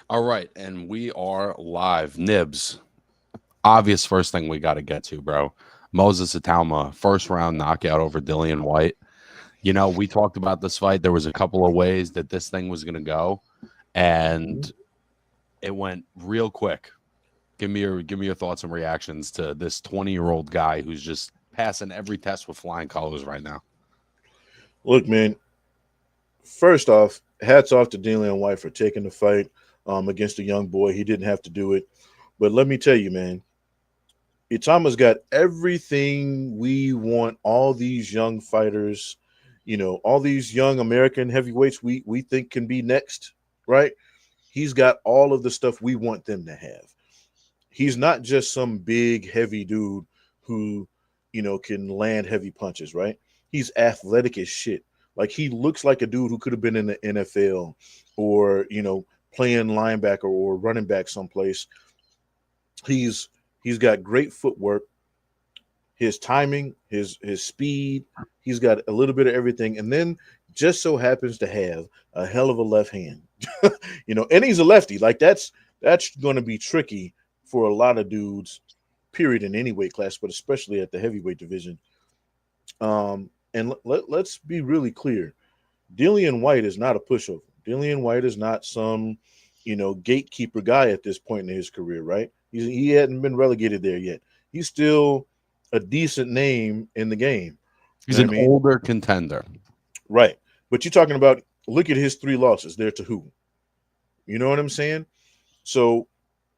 All right, and we are live. Nibs, obvious first thing we got to get to, bro. Moses Itauma, first round knockout over Dillian White. You know, we talked about this fight. There was a couple of ways that this thing was going to go, and it went real quick. Give me your thoughts and reactions to this 20-year-old guy who's just passing every test with flying colors right now. Look, man. First off, hats off to Dillian White for taking the fight against a young boy. He didn't have to do it, but let me tell you, man. Itama's got everything we want. All these young fighters, all these young American heavyweights we think can be next, right? He's got all of the stuff we want them to have. He's not just some big heavy dude who can land heavy punches, right? He's athletic as shit. Like, he looks like a dude who could have been in the NFL, or playing linebacker or running back someplace. He's got great footwork, his timing, his speed. He's got a little bit of everything, and then just so happens to have a hell of a left hand. And he's a lefty. Like, that's going to be tricky for a lot of dudes, period, in any weight class, but especially at the heavyweight division. And let's be really clear. Dillian White is not a pushover. Dillian White is not some, gatekeeper guy at this point in his career, right? He hadn't been relegated there yet. He's still a decent name in the game. You He's know what an I mean? older contender. Right. But you're talking about, look at his three losses. They're to who? You know what I'm saying? So,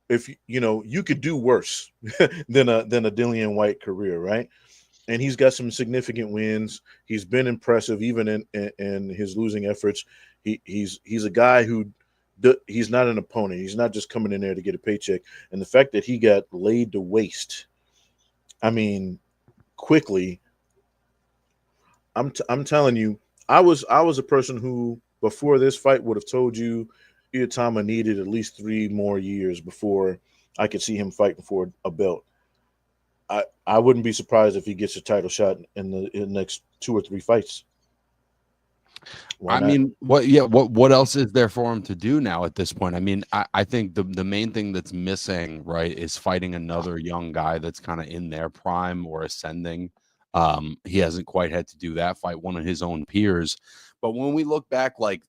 if you could do worse than a Dillian White career, right? And he's got some significant wins. He's been impressive even in his losing efforts. He's a guy who he's not an opponent. He's not just coming in there to get a paycheck. And the fact that he got laid to waste, I mean, quickly. I'm telling you, I was a person who before this fight would have told you Iotama needed at least 3 more years before I could see him fighting for a belt. I wouldn't be surprised if he gets a title shot in the next 2 or 3 fights. Why I not? mean, what else is there for him to do now at this point? I mean, I think the main thing that's missing, right, is fighting another young guy that's kind of in their prime or ascending. He hasn't quite had to do that, fight one of his own peers. But when we look back, like,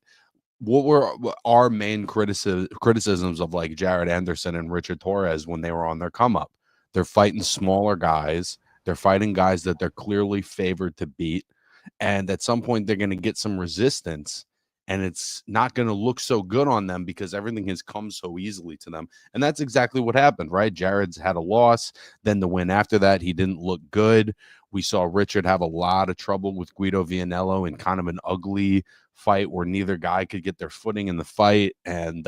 what our main criticisms of like Jared Anderson and Richard Torres when they were on their come up? They're fighting smaller guys. They're fighting guys that they're clearly favored to beat, and at some point they're going to get some resistance, and it's not going to look so good on them because everything has come so easily to them. And that's exactly what happened, right? Jared's had a loss, then the win after that, he didn't look good. We saw Richard have a lot of trouble with Guido Vianello in kind of an ugly fight where neither guy could get their footing in the fight. And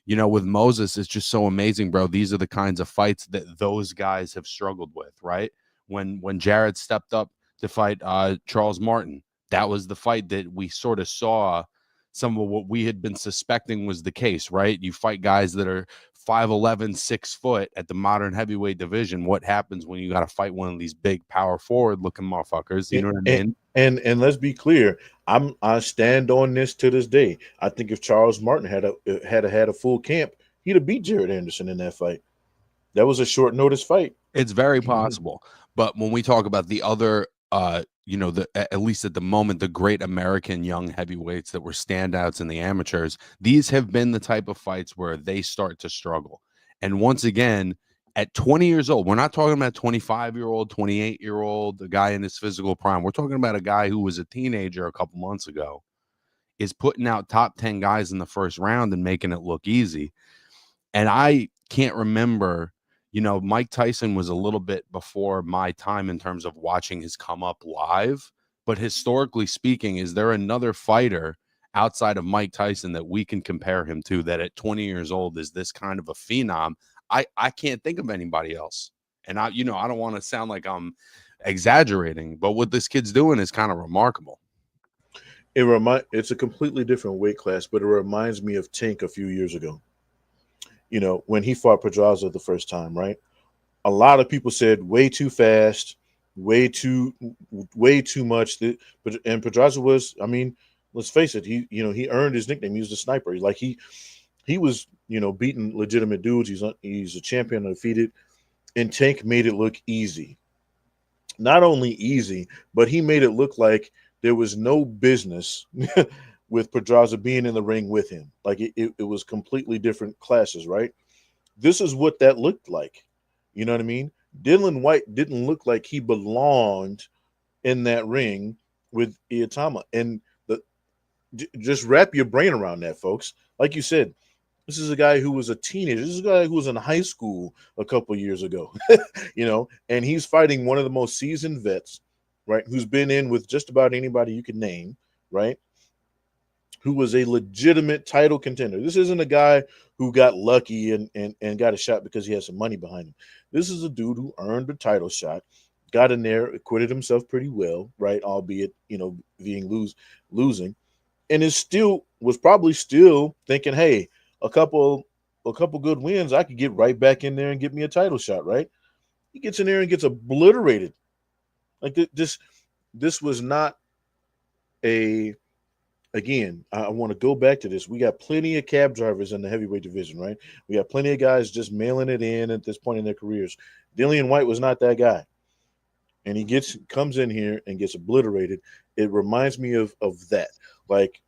with Moses, it's just so amazing, bro. These are the kinds of fights that those guys have struggled with, right? When Jared stepped up to fight Charles Martin, that was the fight that we sort of saw some of what we had been suspecting was the case, right? You fight guys that are 5'11", 6 foot at the modern heavyweight division. What happens when you got to fight one of these big power forward looking motherfuckers? You And know what I and mean? and let's be clear. I stand on this to this day. I think if Charles Martin had a full camp, he'd have beat Jared Anderson in that fight. That was a short notice fight. It's very possible. But when we talk about the other, at least at the moment, the great American young heavyweights that were standouts in the amateurs, these have been the type of fights where they start to struggle. And once again, at 20 years old, we're not talking about 25-year-old, 28-year-old, a guy in his physical prime. We're talking about a guy who was a teenager a couple months ago, is putting out top 10 guys in the first round and making it look easy. And I can't remember, Mike Tyson was a little bit before my time in terms of watching his come up live. But historically speaking, is there another fighter outside of Mike Tyson that we can compare him to that at 20 years old is this kind of a phenom? I can't think of anybody else. And I don't want to sound like I'm exaggerating, but what this kid's doing is kind of remarkable. It's a completely different weight class, but it reminds me of Tank a few years ago. When he fought Pedraza the first time, right? A lot of people said way too fast, way too way too much. But and Pedraza was, I mean, let's face it, he earned his nickname. He was the sniper. He he was, beating legitimate dudes. He's a champion undefeated, and Tank made it look easy. Not only easy, but he made it look like there was no business with Pedraza being in the ring with him. Like it was completely different classes, right? This is what that looked like. You know what I mean? Dylan White didn't look like he belonged in that ring with Itauma. And just wrap your brain around that, folks. Like you said, this is a guy who was a teenager. This is a guy who was in high school a couple years ago, and he's fighting one of the most seasoned vets, right? Who's been in with just about anybody you can name, right? Who was a legitimate title contender. This isn't a guy who got lucky and got a shot because he had some money behind him. This is a dude who earned a title shot, got in there, acquitted himself pretty well, right? Albeit, being losing, and was probably still thinking, hey, a couple good wins, I could get right back in there and get me a title shot, right? He gets in there and gets obliterated. Like this was not a. Again, I want to go back to this. We got plenty of cab drivers in the heavyweight division, right? We got plenty of guys just mailing it in at this point in their careers. Dillian White was not that guy, and he comes in here and gets obliterated. It reminds me of that, like.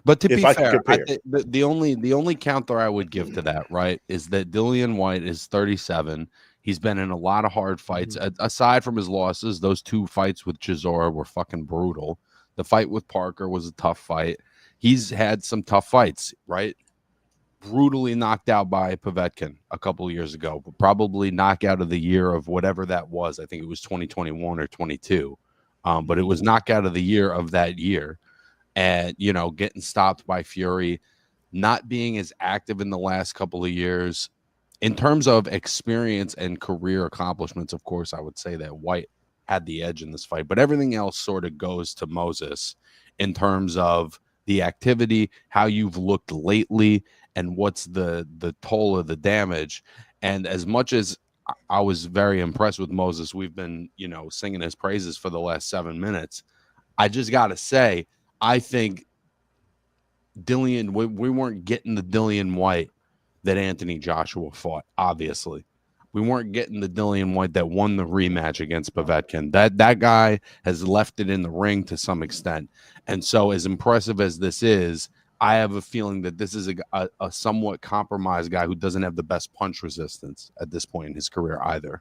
But to be fair, the only counter I would give to that, right, is that Dillian White is 37. He's been in a lot of hard fights. Aside from his losses, those 2 fights with Chisora were fucking brutal. The fight with Parker was a tough fight. He's had some tough fights, right? Brutally knocked out by Povetkin a couple of years ago, probably knockout of the year of whatever that was. I think it was 2021 or 22. But it was knockout of the year of that year. And, getting stopped by Fury, not being as active in the last couple of years. In terms of experience and career accomplishments, of course, I would say that White had the edge in this fight, but everything else sort of goes to Moses in terms of the activity, how you've looked lately, and what's the toll of the damage. And as much as I was very impressed with Moses, we've been, singing his praises for the last 7 minutes. I just got to say, I think we weren't getting the Dillian White that Anthony Joshua fought, obviously. We weren't getting the Dillian White that won the rematch against Povetkin. That guy has left it in the ring to some extent. And so as impressive as this is, I have a feeling that this is a somewhat compromised guy who doesn't have the best punch resistance at this point in his career either.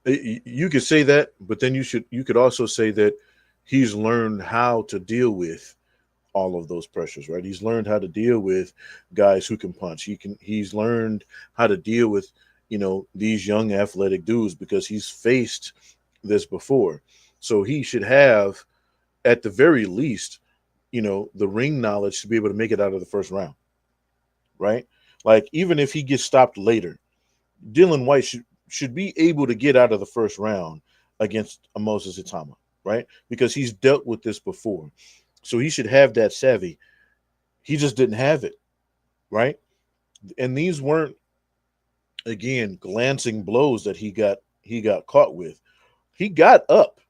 You could say that, but then you could also say that he's learned how to deal with all of those pressures, right? He's learned how to deal with guys who can punch. He's learned how to deal with, these young athletic dudes because he's faced this before. So he should have, at the very least, the ring knowledge to be able to make it out of the first round, right? Like, even if he gets stopped later, Dillian White should be able to get out of the first round against a Moses Itauma, right? Because he's dealt with this before. So he should have that savvy. He just didn't have it, right? And these weren't, again, glancing blows that he got caught with. He got up,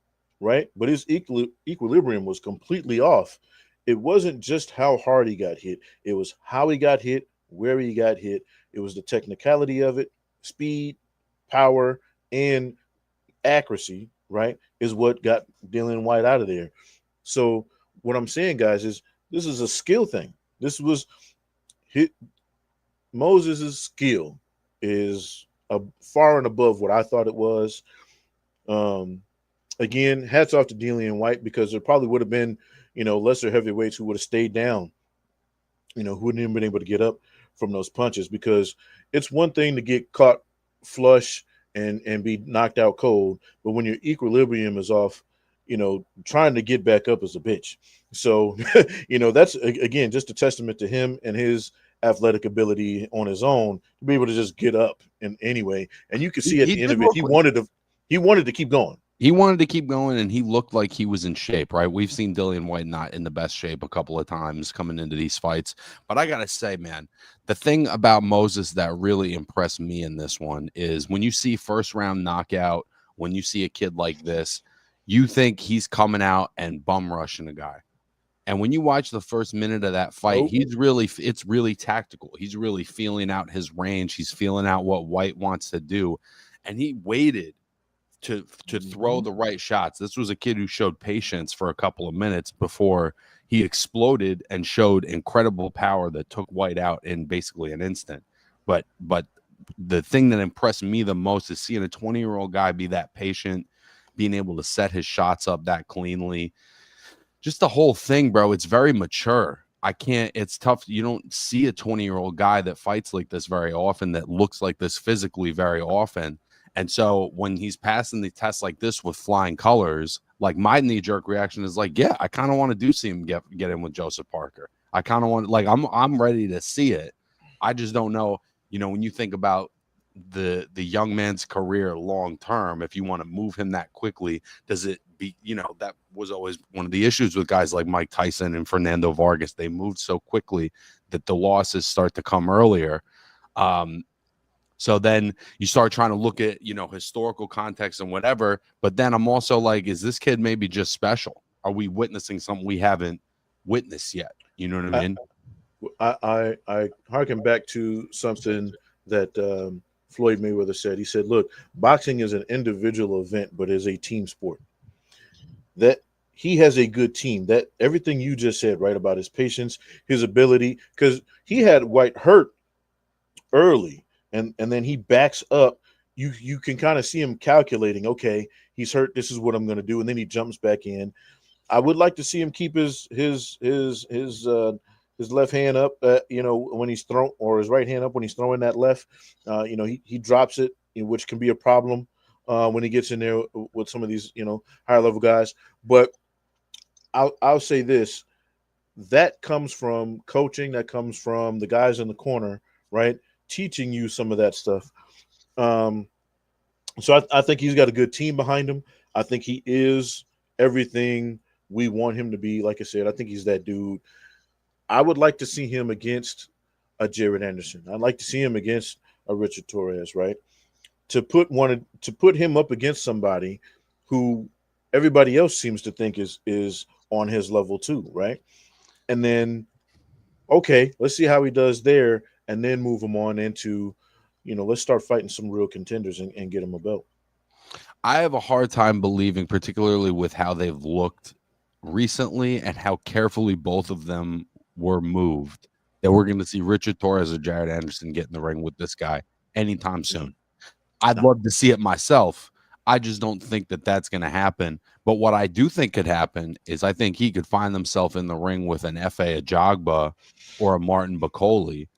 right? But his equilibrium was completely off. It wasn't just how hard he got hit. It was how he got hit, where he got hit. It was the technicality of it, speed, power, and accuracy, right, is what got Dillian White out of there. So what I'm saying, guys, is this is a skill thing. This was Moses' skill is far and above what I thought it was. Again, hats off to Dillian White, because there probably would have been, lesser heavyweights who would have stayed down, who wouldn't even been able to get up from those punches, because it's one thing to get caught flush and be knocked out cold, but when your equilibrium is off, trying to get back up is a bitch. So, that's, again, just a testament to him and his athletic ability on his own to be able to just get up in any way. And you could see at the end of it, he wanted to keep going. He wanted to keep going, and he looked like he was in shape, right? We've seen Dillian White not in the best shape a couple of times coming into these fights. But I got to say, man, the thing about Moses that really impressed me in this one is when you see first-round knockout, when you see a kid like this, you think he's coming out and bum rushing a guy. And when you watch the first minute of that fight, it's really tactical. He's really feeling out his range. He's feeling out what White wants to do. And he waited to throw the right shots. This was a kid who showed patience for a couple of minutes before he exploded and showed incredible power that took White out in basically an instant. But the thing that impressed me the most is seeing a 20-year-old guy be that patient, being able to set his shots up that cleanly. Just the whole thing, bro. It's very mature. It's tough. You don't see a 20-year-old guy that fights like this very often, that looks like this physically very often. And so when he's passing the test like this with flying colors, like my knee-jerk reaction is like, yeah, I kind of want to see him get in with Joseph Parker. I kind of want, like, I'm ready to see it. I just don't know, when you think about the young man's career long term, if you want to move him that quickly, does it be, that was always one of the issues with guys like Mike Tyson and Fernando Vargas. They moved so quickly that the losses start to come earlier. So then you start trying to look at, historical context and whatever. But then I'm also like, is this kid maybe just special? Are we witnessing something we haven't witnessed yet? You know what I mean? I harken back to something that Floyd Mayweather said. He said, look, boxing is an individual event, but is a team sport. That he has a good team. That everything you just said, right, about his patience, his ability, because he had White hurt early. And then he backs up. You can kind of see him calculating, okay, he's hurt, this is what I'm going to do, and then he jumps back in. I would like to see him keep his left hand up, when he's thrown, or his right hand up when he's throwing that left. He drops it, which can be a problem when he gets in there with some of these higher level guys. But I'll say this: that comes from coaching, that comes from the guys in the corner, right? Teaching you some of that stuff. So I think he's got a good team behind him. I think he is everything we want him to be. Like I said, I think he's that dude. I would like to see him against a Jared Anderson. I'd like to see him against a Richard Torres, right? To put him up against somebody who everybody else seems to think is on his level too, right? And then, okay, let's see how he does there, and then move him on into, let's start fighting some real contenders and get him a belt. I have a hard time believing, particularly with how they've looked recently and how carefully both of them were moved, that we're going to see Richard Torres or Jared Anderson get in the ring with this guy anytime soon. I'd love to see it myself. I just don't think that that's going to happen. But what I do think could happen is I think he could find himself in the ring with an F.A. Ajagba or a Martin Bacoli,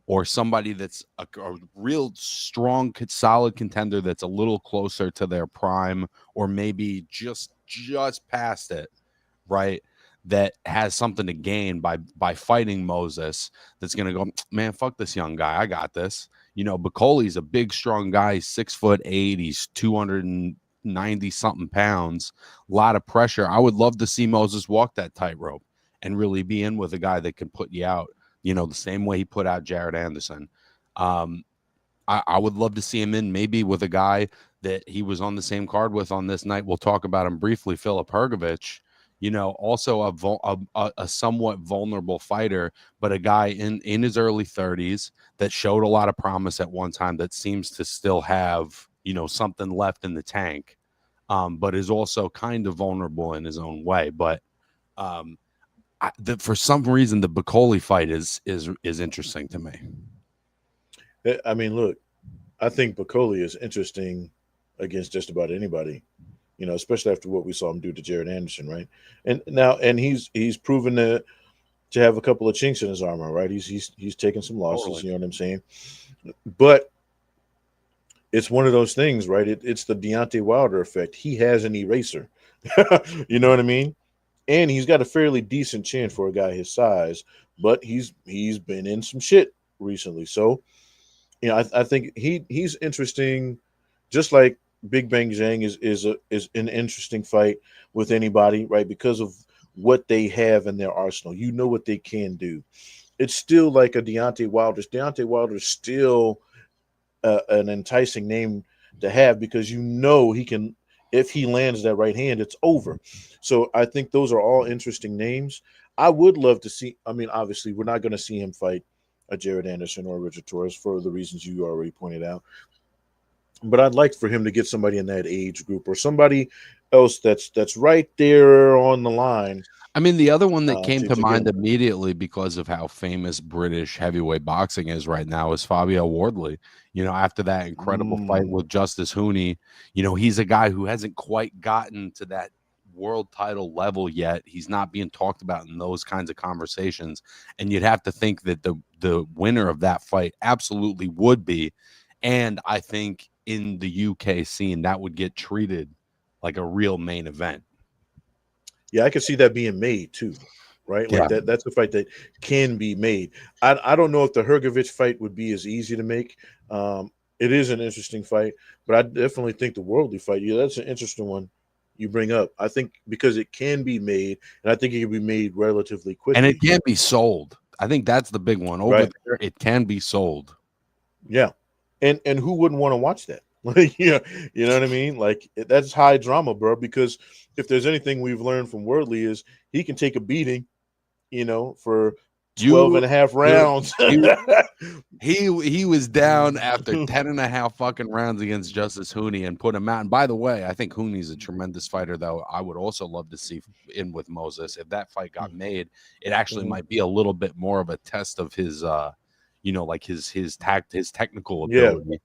or somebody that's a real strong, solid contender that's a little closer to their prime, or maybe just past it, right? That has something to gain by fighting Moses. That's going to go, man, fuck this young guy. I got this. Bacoli's a big, strong guy. He's 6'8". He's 290 something pounds. A lot of pressure. I would love to see Moses walk that tightrope and really be in with a guy that can put you out, the same way he put out Jared Anderson. I would love to see him in maybe with a guy that he was on the same card with on this night. We'll talk about him briefly, Filip Hrgović. Also a somewhat vulnerable fighter, but a guy in his early 30s that showed a lot of promise at one time, that seems to still have, something left in the tank, but is also kind of vulnerable in his own way. But for some reason, the Bacoli fight is interesting to me. I mean, look, I think Bacoli is interesting against just about anybody. Especially after what we saw him do to Jared Anderson, right? And he's proven to have a couple of chinks in his armor, right? He's taken some losses, totally. You know what I'm saying? But it's one of those things, right? It's the Deontay Wilder effect. He has an eraser. You know what I mean? And he's got a fairly decent chin for a guy his size, but he's been in some shit recently. So, I think he's interesting, just like Big Bang Zhang is an interesting fight with anybody, right? Because of what they have in their arsenal. What they can do. It's still like a Deontay Wilder. Deontay Wilder is still an enticing name to have, because he can, if he lands that right hand, it's over. So I think those are all interesting names. I would love to see. I mean, obviously, we're not going to see him fight a Jared Anderson or Richard Torres for the reasons you already pointed out. But I'd like for him to get somebody in that age group or somebody else that's right there on the line. I mean, the other one that came to To get mind him. immediately because of how famous British heavyweight boxing is right now is Fabio Wardley. You know, after that incredible fight with Justice Hooney, you know, he's a guy who hasn't quite gotten to that world title level yet. He's not being talked about in those kinds of conversations. And you'd have to think that the winner of that fight absolutely would be. And I think in the UK scene, that would get treated like a real main event. Yeah, I can see that being made too, right? Like Yeah. that's a fight that can be made. I don't know if the Hergovich fight would be as easy to make. It is an interesting fight, but I definitely think the Worldly fight, yeah, that's an interesting one you bring up. I think because it can be made, and I think it can be made relatively quickly. And it can be sold. I think that's the big one. Over right there, it can be sold. Yeah, and who wouldn't want to watch that? Like, yeah, you know what I mean? Like that's high drama, bro. Because if there's anything we've learned from Wordley is he can take a beating, for 12 and a half rounds. He was down after 10 and a half fucking rounds against Justice Hooney and put him out. And by the way, I think Hooney's a tremendous fighter, though. I would also love to see in with Moses. If that fight got made, it actually might be a little bit more of a test of his like his technical ability.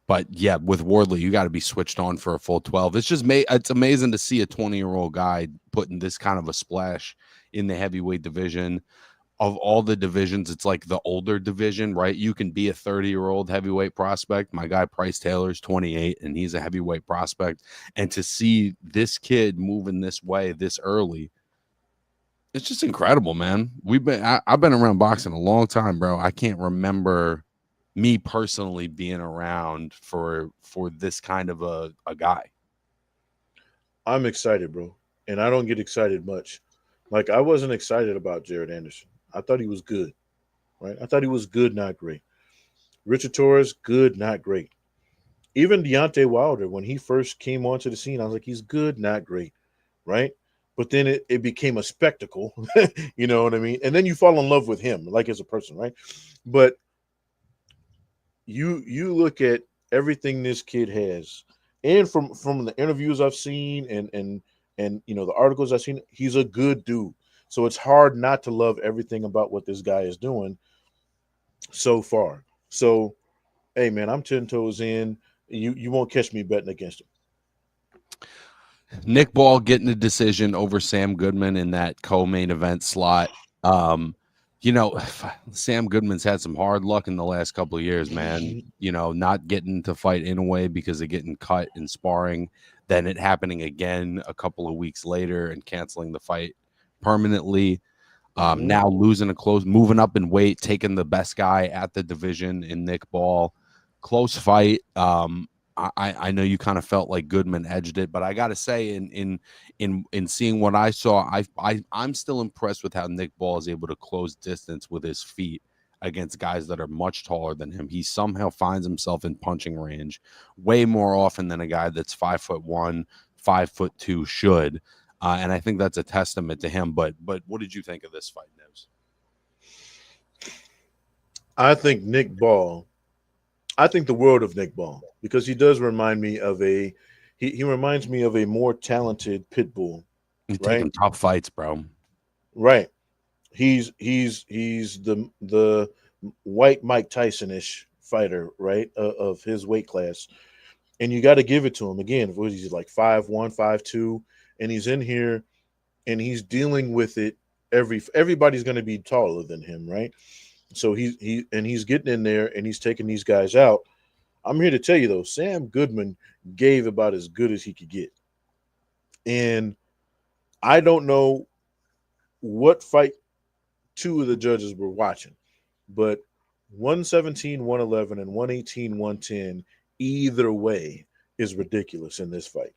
But yeah, with Wardley, you got to be switched on for a full 12. It's amazing to see a 20-year-old guy putting this kind of a splash in the heavyweight division. Of all the divisions, it's like the older division, right? You can be a 30-year-old heavyweight prospect. My guy Price Taylor's 28 and he's a heavyweight prospect. And to see this kid moving this way this early, it's just incredible, man. I've been around boxing a long time, bro. I can't remember me personally being around for this kind of a guy. I'm excited, bro. And I don't get excited much. Like I wasn't excited about Jared Anderson. I thought he was good. Right? I thought he was good, not great. Richard Torres, good, not great. Even Deontay Wilder, when he first came onto the scene, I was like, he's good, not great. Right? But then it became a spectacle. You know what I mean? And then you fall in love with him, like as a person, right? But you look at everything this kid has, and from the interviews I've seen and the articles I've seen, he's a good dude. So it's hard not to love everything about what this guy is doing so far. So, hey man, I'm 10 toes in. You won't catch me betting against him. Nick Ball getting a decision over Sam Goodman in that co-main event slot. Sam Goodman's had some hard luck in the last couple of years, man. Not getting to fight in a way because of getting cut in sparring, then it happening again a couple of weeks later and canceling the fight permanently. Now losing moving up in weight, taking the best guy at the division in Nick Ball. Close fight. I know you kind of felt like Goodman edged it, but I got to say, in seeing what I saw, I'm still impressed with how Nick Ball is able to close distance with his feet against guys that are much taller than him. He somehow finds himself in punching range way more often than a guy that's 5'1", 5'2" should. And I think that's a testament to him. But what did you think of this fight, Nibs? I think Nick Ball. I think the world of Nick Ball because he does remind me of he reminds me of a more talented pit bull. He's taking top fights, bro. Right. He's the white Mike Tyson-ish fighter, right? Of his weight class. And you got to give it to him again. What he's like 5'1", 5'2", and he's in here and he's dealing with it. Everybody's going to be taller than him, right? So he's getting in there and he's taking these guys out. I'm here to tell you though, Sam Goodman gave about as good as he could get. And I don't know what fight two of the judges were watching, but 117, 111, and 118, 110, either way is ridiculous in this fight.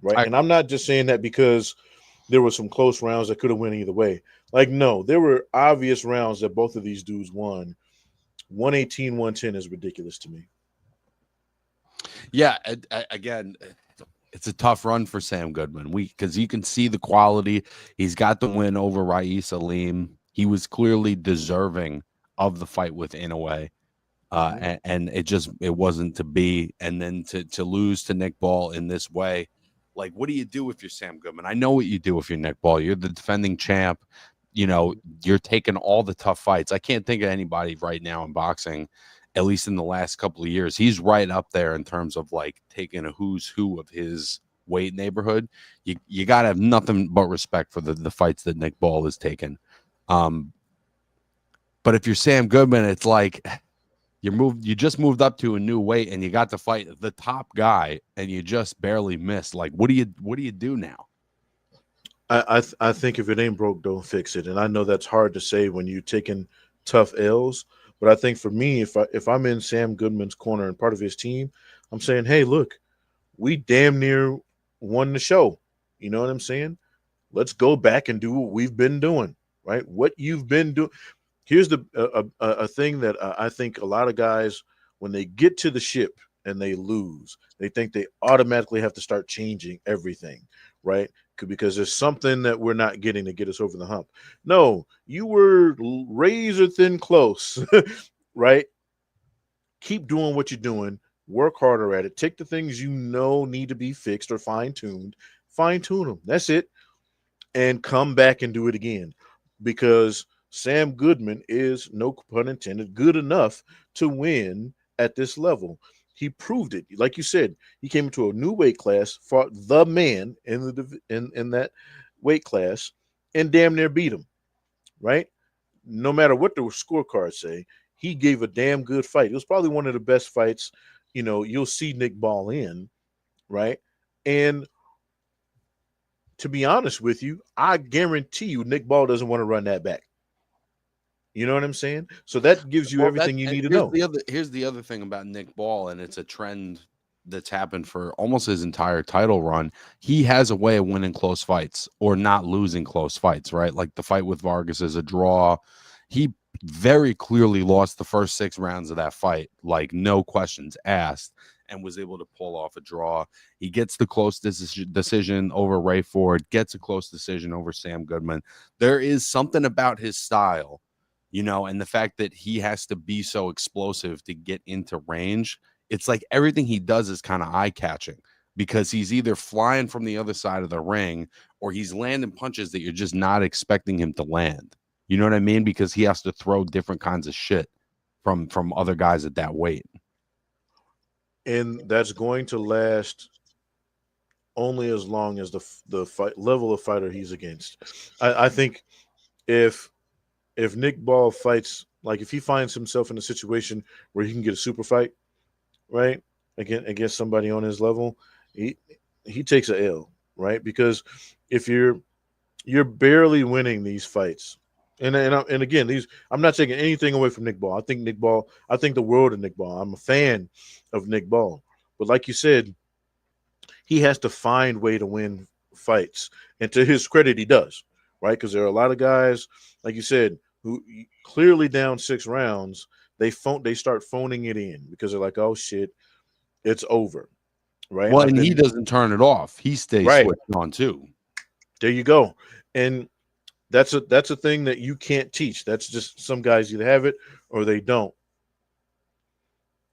Right. And I'm not just saying that because there were some close rounds that could have went either way. Like, no, there were obvious rounds that both of these dudes won. 118, 110 is ridiculous to me. Yeah, again, It's a tough run for Sam Goodman. Because you can see the quality. He's got the win over Rais Aleem. He was clearly deserving of the fight with Inoue. And it wasn't to be. And then to lose to Nick Ball in this way, like, what do you do if you're Sam Goodman? I know what you do if you're Nick Ball. You're the defending champ. You know, you're taking all the tough fights. I can't think of anybody right now in boxing, at least in the last couple of years. He's right up there in terms of like taking a who's who of his weight neighborhood. You got to have nothing but respect for the fights that Nick Ball has taken. But if you're Sam Goodman, it's like you just moved up to a new weight and you got to fight the top guy and you just barely missed. Like, what do you do now? I think if it ain't broke, don't fix it. And I know that's hard to say when you're taking tough L's, but I think for me, if I'm in Sam Goodman's corner and part of his team, I'm saying, hey, look, we damn near won the show. You know what I'm saying? Let's go back and do what we've been doing, right? What you've been doing. Here's a thing that I think a lot of guys, when they get to the ship and they lose, they think they automatically have to start changing everything, right? Because there's something that we're not getting to get us over the hump. No, you were razor thin close, right? Keep doing what you're doing. Work harder at it. Take the things you know need to be fixed or fine-tune them. That's it. And come back and do it again. Because Sam Goodman is, no pun intended, good enough to win at this level. He proved it. Like you said, he came into a new weight class, fought the man in that weight class, and damn near beat him, right? No matter what the scorecards say, he gave a damn good fight. It was probably one of the best fights, you'll see Nick Ball in, right? And to be honest with you, I guarantee you Nick Ball doesn't want to run that back. You know what I'm saying? So that gives you everything you need to know. Here's the other thing about Nick Ball, and it's a trend that's happened for almost his entire title run. He has a way of winning close fights or not losing close fights, right? Like the fight with Vargas is a draw. He very clearly lost the first 6 rounds of that fight, like no questions asked, and was able to pull off a draw. He gets the close decision over Ray Ford, gets a close decision over Sam Goodman. There is something about his style, and the fact that he has to be so explosive to get into range. It's like everything he does is kind of eye-catching because he's either flying from the other side of the ring or he's landing punches that you're just not expecting him to land. You know what I mean? Because he has to throw different kinds of shit from other guys at that weight. And that's going to last only as long as the fight level of fighter he's against. I think if Nick Ball fights, like if he finds himself in a situation where he can get a super fight, right, against somebody on his level, he takes a L, right? Because if you're barely winning these fights, and again, I'm not taking anything away from Nick Ball. I think the world of Nick Ball. I'm a fan of Nick Ball, but like you said, he has to find way to win fights, and to his credit, he does, right? Because there are a lot of guys, like you said, who clearly down 6 rounds, they start phoning it in because they're like, oh shit, it's over, right? Well, and he doesn't turn it off. He stays switched on too. There you go. And that's a thing that you can't teach. That's just some guys either have it or they don't.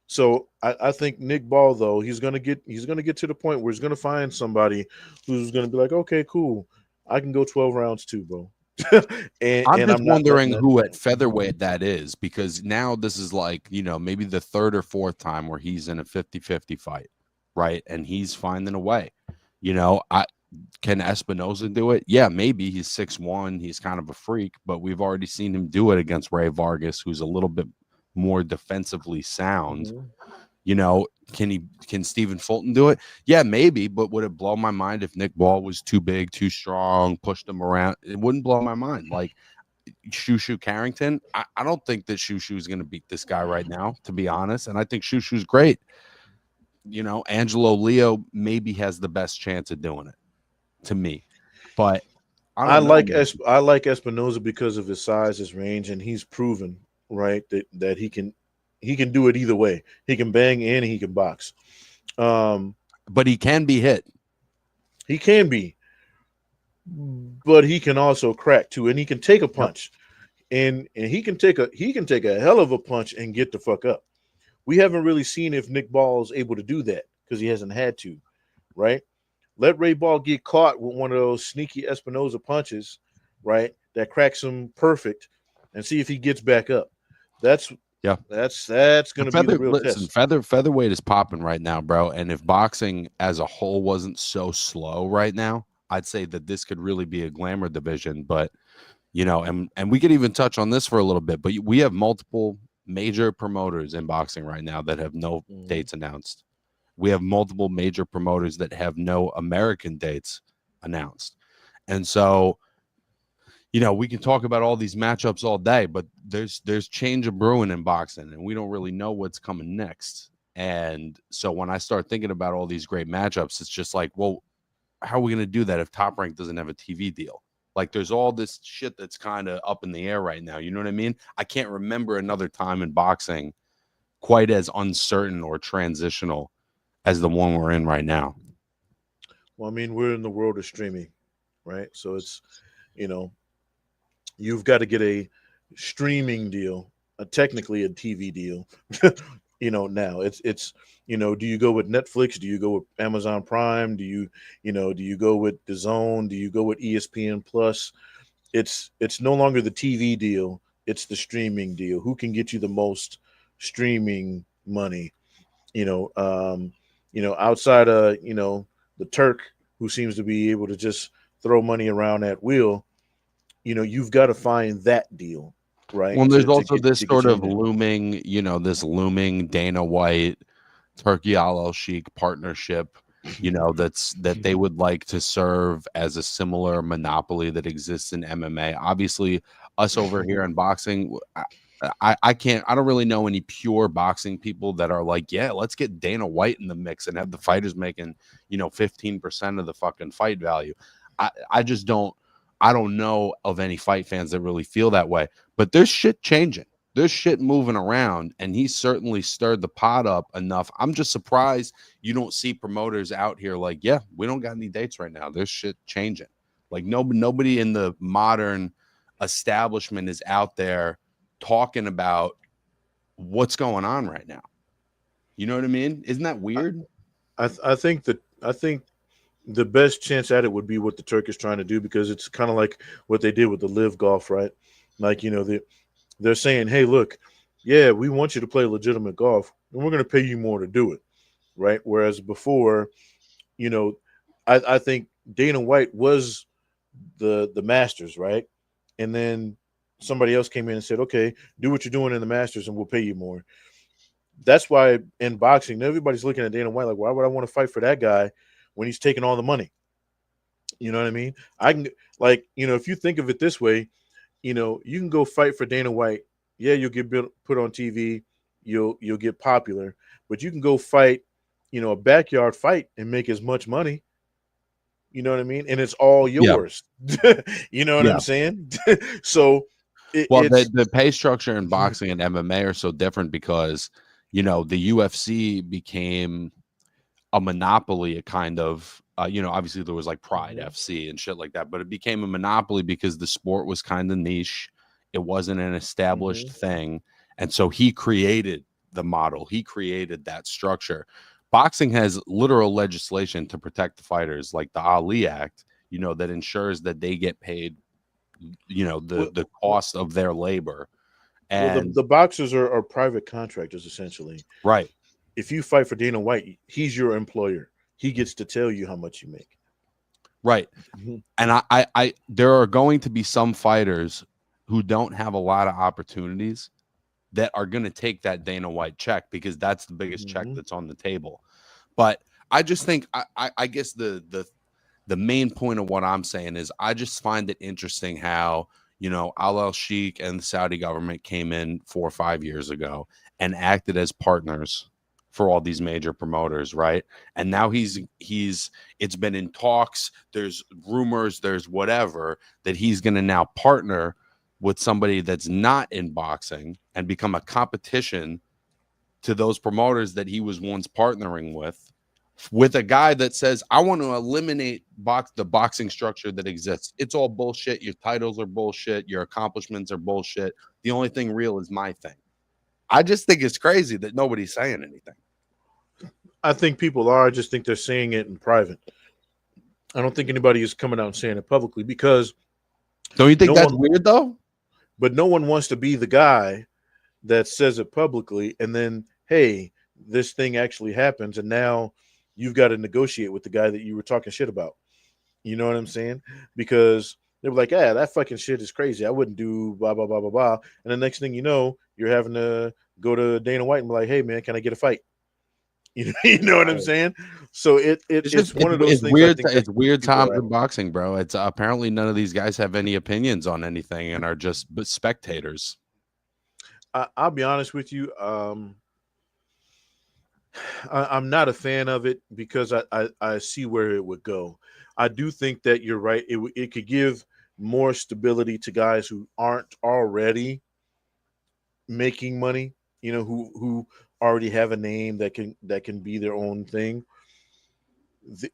So I think Nick Ball, though, he's gonna get to the point where he's gonna find somebody who's gonna be like, okay, cool, I can go 12 rounds too, bro. I'm wondering who at featherweight that is, because now this is like, maybe the 3rd or 4th time where he's in a 50-50 fight, right? And he's finding a way. Can Espinosa do it? Yeah, maybe. He's 6'1". He's kind of a freak, but we've already seen him do it against Ray Vargas, who's a little bit more defensively sound. Mm-hmm. Can Stephen Fulton do it? Yeah, maybe, but would it blow my mind if Nick Ball was too big, too strong, pushed him around? It wouldn't blow my mind. Like Shushu Carrington, I don't think that Shushu is going to beat this guy right now, to be honest, and I think Shushu's great. Angelo Leo maybe has the best chance of doing it, to me, but I like Espinosa because of his size, his range, and he's proven, right, that he can do it either way. He can bang and he can box. But he can be hit. He can be, but he can also crack too, and he can take a Yep. punch, and he can take a hell of a punch and get the fuck up. We haven't really seen if Nick Ball is able to do that because he hasn't had to, right? Let Ray Ball get caught with one of those sneaky Espinoza punches, right? That cracks him perfect, and see if he gets back up. That's Yeah. that's going to be the real Listen, test. featherweight is popping right now, bro. And if boxing as a whole wasn't so slow right now, I'd say that this could really be a glamour division. But and we could even touch on this for a little bit. But we have multiple major promoters in boxing right now that have no Mhm. dates announced. We have multiple major promoters that have no American dates announced. And so, we can talk about all these matchups all day, but there's change of brewing in boxing, and we don't really know what's coming next. And so when I start thinking about all these great matchups, it's just like, well, how are we going to do that if Top Rank doesn't have a TV deal? Like, there's all this shit that's kind of up in the air right now. You know what I mean? I can't remember another time in boxing quite as uncertain or transitional as the one we're in right now. Well, I mean, we're in the world of streaming, right? So it's you know you've got to get a streaming deal, technically a TV deal. Now do you go with Netflix? Do you go with Amazon Prime? Do you go with the Zone? Do you go with ESPN Plus? It's no longer the TV deal. It's the streaming deal. Who can get you the most streaming money? Outside of the Turk, who seems to be able to just throw money around at will. You've got to find that deal, right? Well, To there's to also get this to get sort you of in there. looming Dana White, Turkey Al Sheikh partnership, that they would like to serve as a similar monopoly that exists in MMA. Obviously, us over here in boxing, I don't really know any pure boxing people that are like, yeah, let's get Dana White in the mix and have the fighters making, 15% of the fucking fight value. I just don't. I don't know of any fight fans that really feel that way. But there's shit changing. There's shit moving around, and he certainly stirred the pot up enough. I'm just surprised you don't see promoters out here like, yeah, we don't got any dates right now. There's shit changing. Like nobody in the modern establishment is out there talking about what's going on right now. You know what I mean? Isn't that I, weird? I think the best chance at it would be what the Turk is trying to do because it's kind of like what they did with the live golf, right? Like they're saying, hey, look, yeah, we want you to play legitimate golf, and we're going to pay you more to do it, right? Whereas before, you know, I think Dana White was the Masters, right? And then somebody else came in and said, okay, do what you're doing in the Masters, and we'll pay you more. That's why in boxing, everybody's looking at Dana White like, why would I want to fight for that guy when he's taking all the money? You know what I mean? I can if you think of it this way, you can go fight for Dana White. Yeah, you'll get put on TV, you'll get popular, but you can go fight, a backyard fight and make as much money. You know what I mean? And it's all Yeah. yours. You know what I'm Yeah. saying? So Well, the it's the pay structure in boxing and MMA are so different because, the UFC became a monopoly, a kind of, obviously there was like Pride Mhm, FC and shit like that, but it became a monopoly because the sport was kind of niche. It wasn't an established mhm. thing. And so he created the model, he created that structure. Boxing has literal legislation to protect the fighters, like the Ali Act, that ensures that they get paid, well, the well, cost of their labor. well, the And the boxers are private contractors essentially. right, If you fight for Dana White, he's your employer. He gets to tell you how much you make. right. Mhm, And there are going to be some fighters who don't have a lot of opportunities that are going to take that Dana White check because that's the biggest check mhm. that's on the table. But I just think I guess the main point of what I'm saying is I just find it interesting how Al Sheikh and the Saudi government came in 4 or 5 years ago and acted as partners for all these major promoters, right? And now he's it's been in talks, there's rumors, there's whatever that he's going to now partner with somebody that's not in boxing and become a competition to those promoters that he was once partnering with. with a guy that says, I want to eliminate the boxing structure that exists. It's all bullshit. Your titles are bullshit. Your accomplishments are bullshit. The only thing real is my thing. I just think it's crazy that nobody's saying anything. I think people are. I just think they're saying it in private. I don't think anybody is coming out and saying it publicly because don't you think that's weird though? But no one wants to be the guy that says it publicly and then, hey, this thing actually happens, and now you've got to negotiate with the guy that you were talking shit about. You know what I'm saying? Because they were like, yeah, that fucking shit is crazy. I wouldn't do blah, blah, blah, blah, blah. And the next thing you know, you're having to go to Dana White and be like, hey, man, can I get a fight? You know what I'm saying? So it's one of those things. Weird. It's weird times in boxing, bro. It's apparently none of these guys have any opinions on anything and are just spectators. I'll be honest with you. I'm not a fan of it because I see where it would go. I do think that you're right. It could give more stability to guys who aren't already making money, who already have a name that can be their own thing.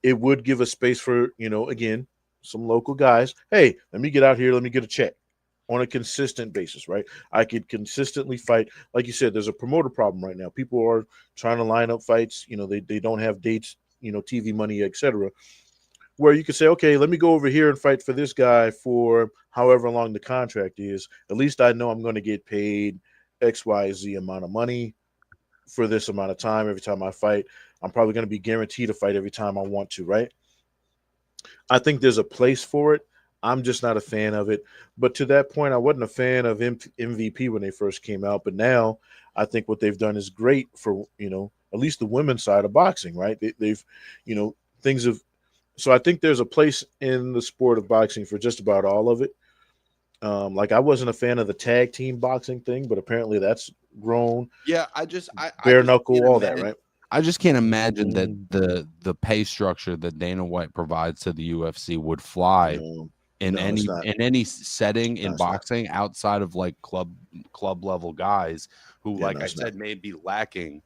It would give a space for, again, some local guys. Hey, let me get out here. Let me get a check on a consistent basis, right? I could consistently fight. Like you said, there's a promoter problem right now. People are trying to line up fights. They don't have dates, TV money, etc. Where you could say, okay, let me go over here and fight for this guy for however long the contract is. At least I know I'm going to get paid X, Y, Z amount of money for this amount of time. Every time I fight, I'm probably going to be guaranteed to fight every time I want to, right? I think there's a place for it. I'm just not a fan of it. But to that point, I wasn't a fan of MVP when they first came out. But now I think what they've done is great for, at least the women's side of boxing, right? They've, things have. So I think there's a place in the sport of boxing for just about all of it. Like I wasn't a fan of the tag team boxing thing, but apparently that's grown. Yeah, bare knuckle, all that, right? I just can't imagine that the pay structure that Dana White provides to the UFC would fly in any setting in boxing outside of like club level guys who, like I said, may be lacking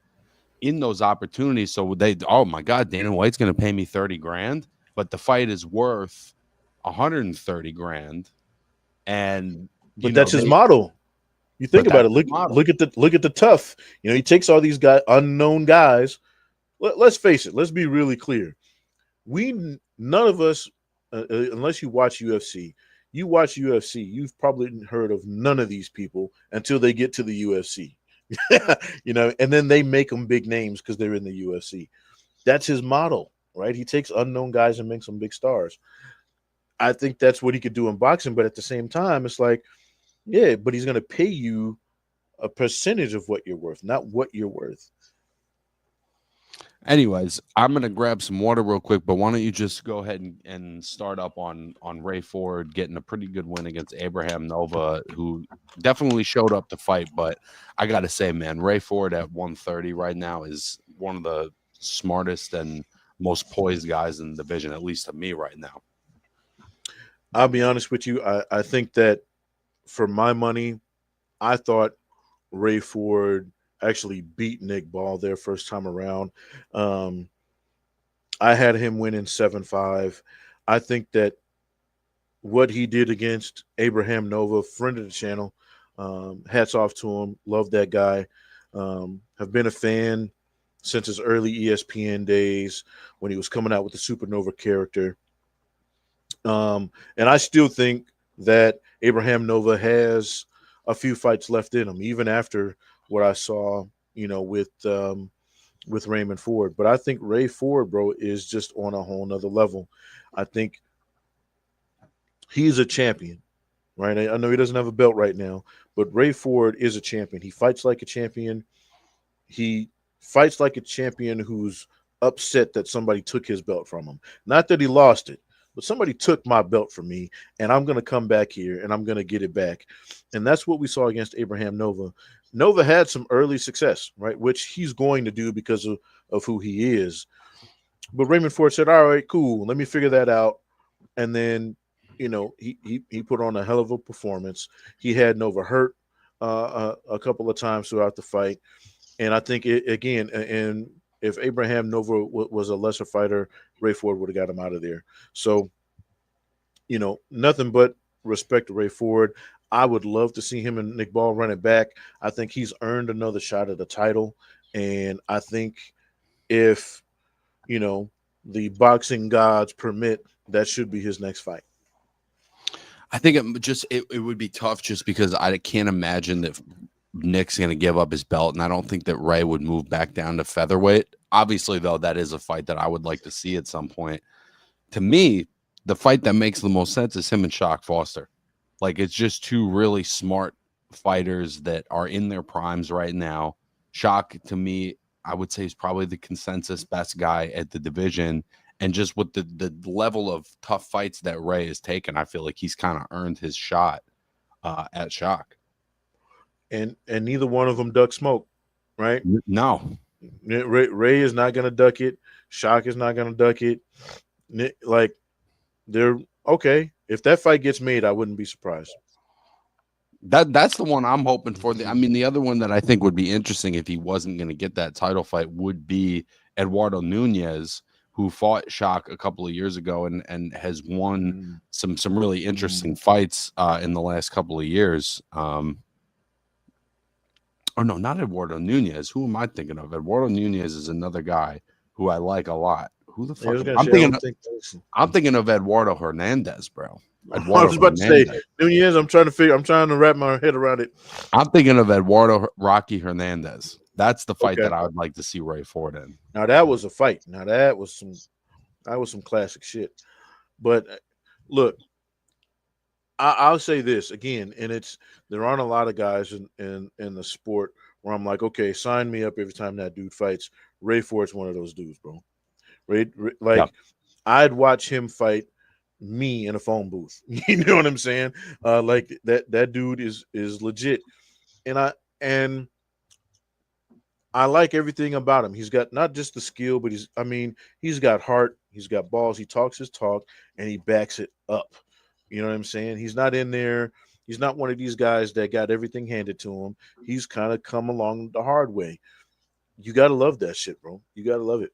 in those opportunities. So oh my God, Dana White's going to pay me 30 grand, but the fight is worth 130 grand. But that's his model. You think about it. Look at the tough. He takes all these unknown guys. Let's face it. Let's be really clear. None of us, unless you watch UFC, you've probably heard of none of these people until they get to the UFC. And then they make them big names because they're in the UFC. That's his model, right? He takes unknown guys and makes them big stars. I think that's what he could do in boxing, but at the same time, it's like, yeah, but he's going to pay you a percentage of what you're worth, not what you're worth. Anyways, I'm going to grab some water real quick, but why don't you just go ahead and start up on Ray Ford getting a pretty good win against Abraham Nova, who definitely showed up to fight. But I got to say, man, Ray Ford at 130 right now is one of the smartest and most poised guys in the division, at least to me right now. I'll be honest with you. I think that for my money, I thought Ray Ford actually beat Nick Ball their first time around. I had him winning 7-5. I think that what he did against Abraham Nova, friend of the channel, hats off to him. Love that guy. Have been a fan since his early ESPN days when he was coming out with the Supernova character. And I still think that Abraham Nova has a few fights left in him, even after what I saw, with Raymond Ford. But I think Ray Ford, bro, is just on a whole nother level. I think he's a champion, right? I know he doesn't have a belt right now, but Ray Ford is a champion. He fights like a champion. He fights like a champion who's upset that somebody took his belt from him. Not that he lost it, but somebody took my belt from me, and I'm going to come back here, and I'm going to get it back. And that's what we saw against Abraham Nova. Nova had some early success, right, which he's going to do because of who he is. But Raymond Ford said, all right, cool, let me figure that out. And then, he put on a hell of a performance. He had Nova hurt a couple of times throughout the fight. And I think, if Abraham Nova was a lesser fighter, Ray Ford would have got him out of there. So, nothing but respect to Ray Ford. I would love to see him and Nick Ball run it back. I think he's earned another shot at the title. And I think if, you know, the boxing gods permit, that should be his next fight. I think it would be tough just because I can't imagine that Nick's going to give up his belt, and I don't think that Ray would move back down to featherweight. Obviously, though, that is a fight that I would like to see at some point. To me, the fight that makes the most sense is him and Shock Foster. Like, it's just two really smart fighters that are in their primes right now. Shock, to me, I would say is probably the consensus best guy at the division. And just with the level of tough fights that Ray has taken, I feel like he's kind of earned his shot at Shock. And neither one of them duck smoke, right? No. Ray is not going to duck it. Shock is not going to duck it. Like, they're okay. If that fight gets made, I wouldn't be surprised. That's the one I'm hoping for. I mean, the other one that I think would be interesting if he wasn't going to get that title fight would be Eduardo Nunez, who fought Shock a couple of years ago and has won some really interesting fights in the last couple of years. Or no, not Eduardo Nunez. Who am I thinking of? Eduardo Nunez is another guy who I like a lot. Who the fuck? I'm thinking of Eduardo Hernandez, bro. Eduardo I was about to say Nunez. I'm trying to wrap my head around it. I'm thinking of Eduardo Rocky Hernandez. That's the fight that I would like to see Ray Ford in. Now that was a fight. Now that was some classic shit. But look, I'll say this again, and there aren't a lot of guys in the sport where I'm like, okay, sign me up every time that dude fights. Ray Ford's one of those dudes, bro. Ray I'd watch him fight me in a phone booth. You know what I'm saying? Like that dude is legit, and I like everything about him. He's got not just the skill, but he's got heart. He's got balls. He talks his talk, and he backs it up. You know what I'm saying? He's not in there. He's not one of these guys that got everything handed to him. He's kind of come along the hard way. You got to love that shit, bro. You got to love it.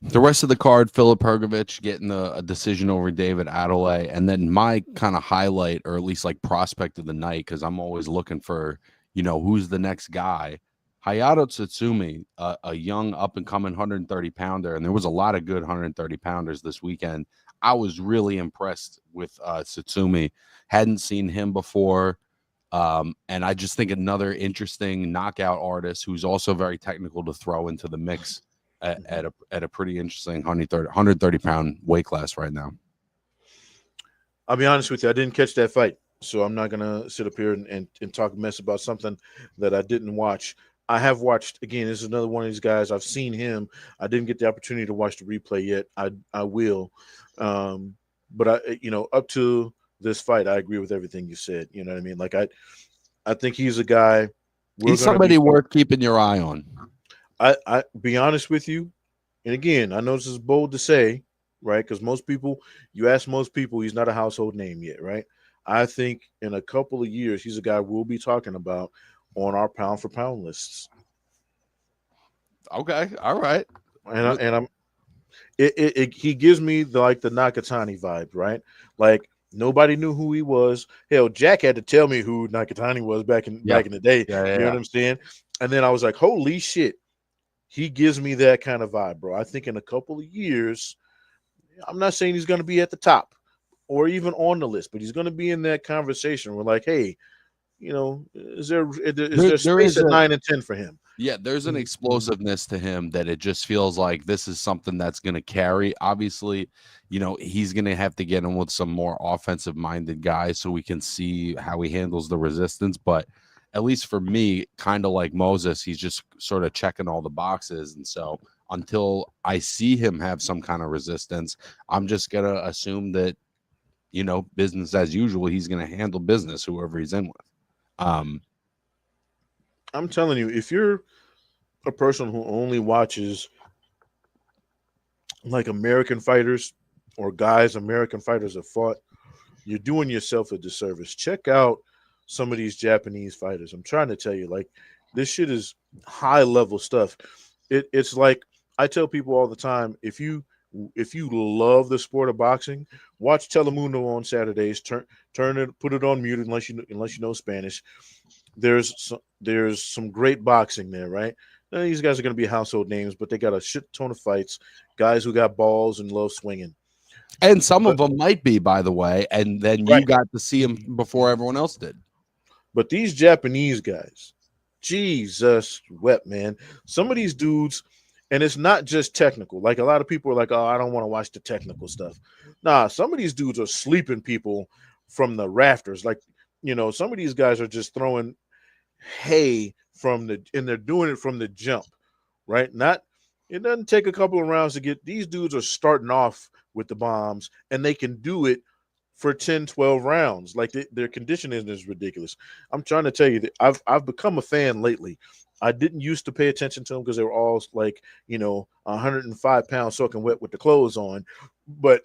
The rest of the card, Filip Hrgović getting a decision over David Adelaide. And then my kind of highlight, or at least like prospect of the night, because I'm always looking for, who's the next guy. Hayato Tsutsumi, a young up-and-coming 130-pounder, and there was a lot of good 130-pounders this weekend. I was really impressed with Tsutsumi. Hadn't seen him before, and I just think another interesting knockout artist who's also very technical to throw into the mix at a pretty interesting 130-pound weight class right now. I'll be honest with you, I didn't catch that fight, so I'm not going to sit up here and talk mess about something that I didn't watch. I have watched, again, this is another one of these guys. I've seen him. I didn't get the opportunity to watch the replay yet. I will. But up to this fight, I agree with everything you said. You know what I mean? Like, I think he's a guy. He's somebody worth keeping your eye on. I be honest with you. And again, I know this is bold to say, right? Because you ask most people, he's not a household name yet, right? I think in a couple of years, he's a guy we'll be talking about on our pound for pound lists. Okay, all right. And he gives me the Nakatani vibe, right? Like nobody knew who he was. Hell, Jack had to tell me who Nakatani was back in the day. You know what I'm saying? And then I was like, holy shit. He gives me that kind of vibe, bro. I think in a couple of years, I'm not saying he's going to be at the top or even on the list, but he's going to be in that conversation. We're like, hey, is there space at 9 and 10 for him? Yeah, there's an explosiveness to him that it just feels like this is something that's going to carry. Obviously, he's going to have to get in with some more offensive-minded guys so we can see how he handles the resistance. But at least for me, kind of like Moses, he's just sort of checking all the boxes. And so until I see him have some kind of resistance, I'm just going to assume that, business as usual, he's going to handle business, whoever he's in with. I'm telling you, if you're a person who only watches like American fighters or guys American fighters have fought, you're doing yourself a disservice. Check out some of these Japanese fighters. I'm trying to tell you, like, this shit is high level stuff. It's like I tell people all the time, if you love the sport of boxing, watch Telemundo on Saturdays. Turn it, put it on mute unless you know Spanish. There's some great boxing there, right? Now, these guys are going to be household names, but they got a shit ton of fights, guys who got balls and love swinging. And some of But them might be, by the way, and then you right, got to see them before everyone else did. but these Japanese guys, Jesus wept, man. Some of these dudes, and it's not just technical. Like a lot of people are like, oh, I don't want to watch the technical stuff. Nah, some of these dudes are sleeping people from the rafters. Like, some of these guys are just throwing hay and they're doing it from the jump, right? Not it doesn't take a couple of rounds to get these dudes are starting off with the bombs and they can do it for 10, 12 rounds. Like their conditioning is ridiculous. I'm trying to tell you that I've become a fan lately. I didn't used to pay attention to them because they were all like, 105 pounds soaking wet with the clothes on. But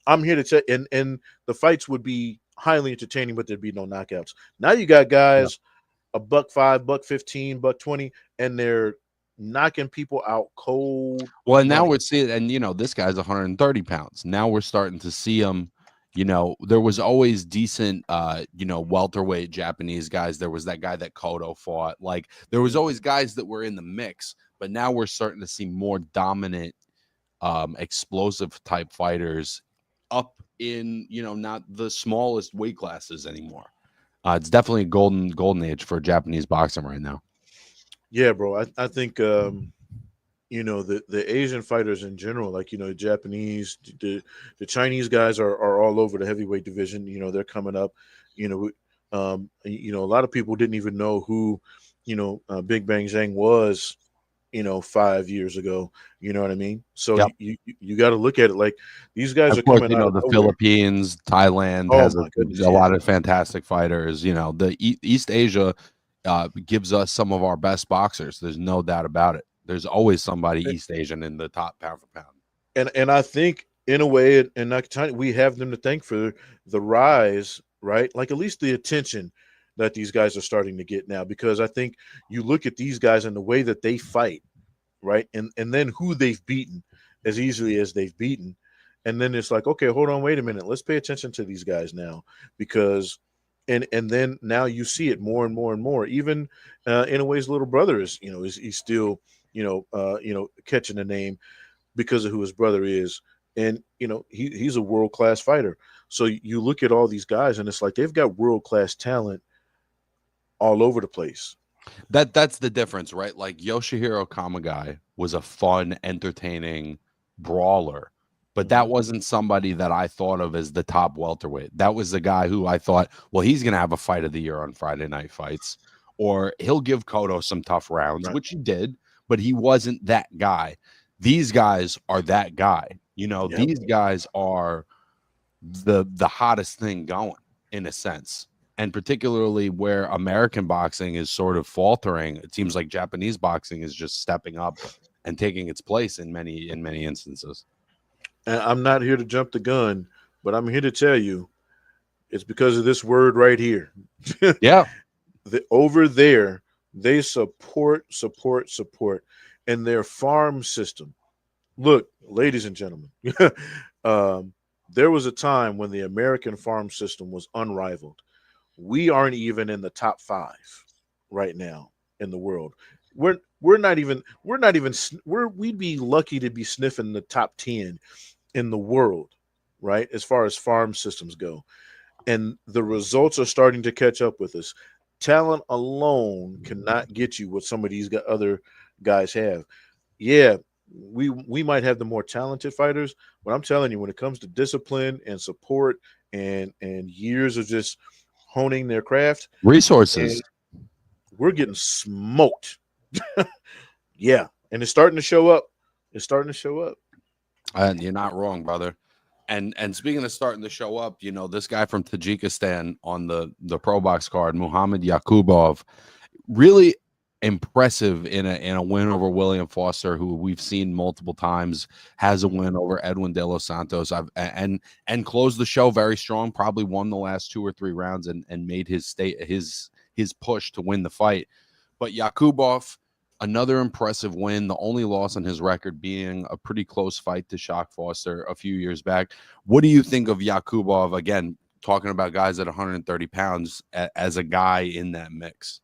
I'm here to tell and the fights would be highly entertaining, but there'd be no knockouts. Now you got guys a $1.05, $1.15, $1.20, and they're knocking people out cold. Well, and now money. we're seeing, and this guy's 130 pounds. Now we're starting to see him. There was always decent, welterweight Japanese guys. There was that guy that Cotto fought. Like there was always guys that were in the mix, but now we're starting to see more dominant, explosive type fighters up in, not the smallest weight classes anymore. It's definitely a golden age for Japanese boxing right now. Yeah, bro. I think the Asian fighters in general, like Japanese, the Chinese guys are all over the heavyweight division. They're coming up. A lot of people didn't even know who Big Bang Zhang was 5 years ago. You know what I mean? So Yep. you got to look at it like these guys Of are course, coming out of the nowhere. Philippines, Thailand Oh has my goodness, a yeah. lot of fantastic fighters. The East Asia gives us some of our best boxers. There's no doubt about it. There's always somebody East Asian in the top pound for pound. And I think in a way, and like China, we have them to thank for the rise, right? Like at least the attention that these guys are starting to get now, because I think you look at these guys and the way that they fight, right, and then who they've beaten as easily as they've beaten, and then it's like, okay, hold on, wait a minute, let's pay attention to these guys now, because and then now you see it more and more and more. Even in a way, his little brother is, he's still, catching the name because of who his brother is. And he's a world class fighter. So you look at all these guys, and it's like they've got world class talent all over the place. That's the difference, right? Like Yoshihiro Kamagai was a fun, entertaining brawler, but that wasn't somebody that I thought of as the top welterweight. That was the guy who I thought, well, he's going to have a fight of the year on Friday Night Fights, or he'll give Cotto some tough rounds, Right. which he did, but he wasn't that guy. These guys are that guy. Yep. These guys are the hottest thing going in a sense. And particularly where American boxing is sort of faltering, it seems like Japanese boxing is just stepping up and taking its place in many instances. And I'm not here to jump the gun, but I'm here to tell you it's because of this word right here. Yeah. Over there, they support, and their farm system. Look, ladies and gentlemen, there was a time when the American farm system was unrivaled. We aren't even in the top 5 right now in the world. We'd be lucky to be sniffing the top 10 in the world, right? As far as farm systems go. And the results are starting to catch up with us. Talent alone cannot get you what some of these other guys have. Yeah, we might have the more talented fighters, but I'm telling you, when it comes to discipline and support and years of just honing their craft, Resources. we're getting smoked. Yeah, and it's starting to show up. And you're not wrong, brother. And speaking of starting to show up, this guy from Tajikistan on the pro box card, Muhammad Yaqubov, really impressive in a win over William Foster, who we've seen multiple times, has a win over Edwin De Los Santos. And closed the show very strong, probably won the last 2 or 3 rounds and made his push to win the fight. But Yaqubov, another impressive win. The only loss on his record being a pretty close fight to Shock Foster a few years back. What do you think of Yaqubov? Again, talking about guys at 130 pounds as a guy in that mix.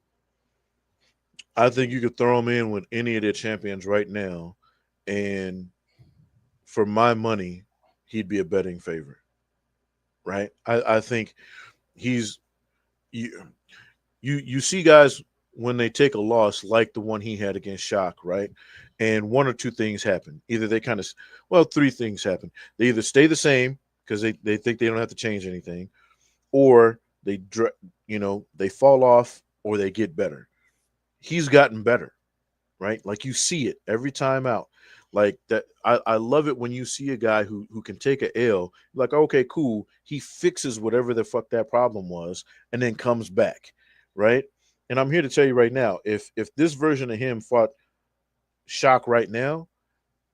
I think you could throw him in with any of their champions right now, and for my money, he'd be a betting favorite. Right? I think he's you. You see guys when they take a loss like the one he had against Shock, right? And one or two things happen. Either they kind of, well, three things happen. They either stay the same because they think they don't have to change anything, or they fall off, or they get better. He's gotten better, right? Like you see it every time out. Like that, I love it when you see a guy who can take a L, like, okay, cool. He fixes whatever the fuck that problem was and then comes back, right? And I'm here to tell you right now, if this version of him fought Shock right now,